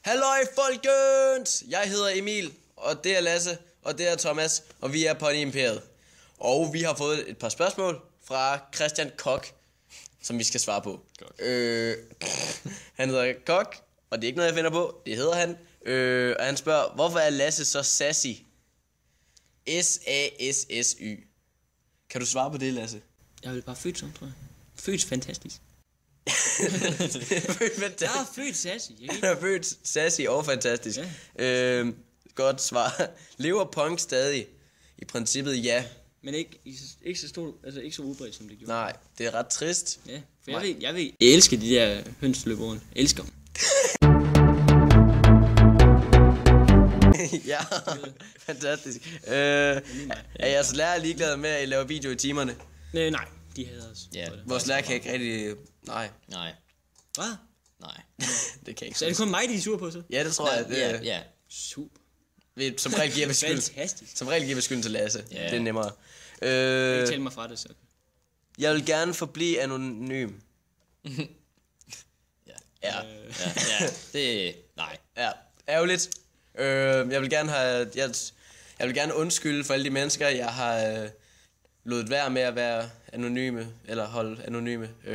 Halløj folkens! Jeg hedder Emil, og det er Lasse, og det er Thomas, og vi er Pony Imperiet. Og vi har fået et par spørgsmål fra Christian Kok, som vi skal svare på. Han hedder Kok, og det er ikke noget jeg finder på, det hedder han. Og han spørger, hvorfor er Lasse så sassy? S-A-S-S-Y. Kan du svare på det, Lasse? Jeg vil bare født sådan, tror jeg. Født fantastisk. Født fantastisk. Jeg er født sassy. Han er født sassy og fantastisk. Ja. Godt svar. Lever punk stadig? I princippet ja. Men ikke så stort, altså ikke så udbredt som det gjorde. Nej, det er ret trist. Ja, for jeg elsker de der høns, der løber rundt. Elsker dem. Ja, fantastisk. Er jeres lærer ligeglad med, at I laver video i timerne? Nej, de hader os. Ja. Vores lærer kan ikke rigtig... Nej. Hvad? Nej. Det kan ikke. Så er det kun mig, de er sure på så? Ja, det tror jeg. Det, Ja. Super. Som regel giver vi skyld. Fantastisk. Som regel giver vi skylden til Lasse. Ja. Det er nemmere. Ikke tælle mig fra det så. Jeg vil gerne forblive anonym. Ja. Det... Nej. Ja, ærgerligt. Jeg vil gerne have... Jeg vil gerne undskylde for alle de mennesker, jeg har lodet være med at være anonyme, eller holde anonyme. Det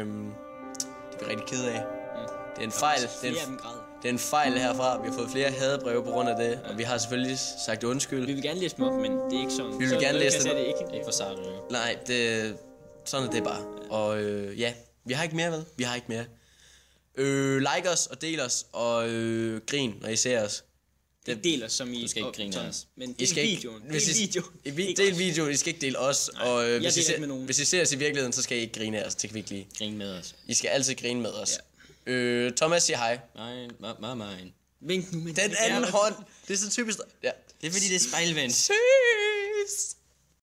er vi rigtig ked af. Det er en fejl. Det er en fejl herfra. Vi har fået flere hadebreve på grund af det, og vi har selvfølgelig sagt undskyld. Vi vil gerne læse dem op, men det er ikke sådan. Vi vil gerne læse dem. Ikke for sart. Nej, sådan er det bare. Og ja, vi har ikke mere, vel? Vi har ikke mere. Like os og del os og grin, når I ser os. Det deler som I... Du skal ikke grine af os. Men del videoen. Del videoen. I skal ikke dele os. Nej, og hvis I ser os i virkeligheden, så skal I ikke grine af os. Det kan vi ikke lide. Grine med os. I skal altid grine med os. Ja. Thomas siger hej. Nej. Vink nu med den anden hånd. Det er så typisk. Ja. Det er fordi det er spejlvendt. Ses.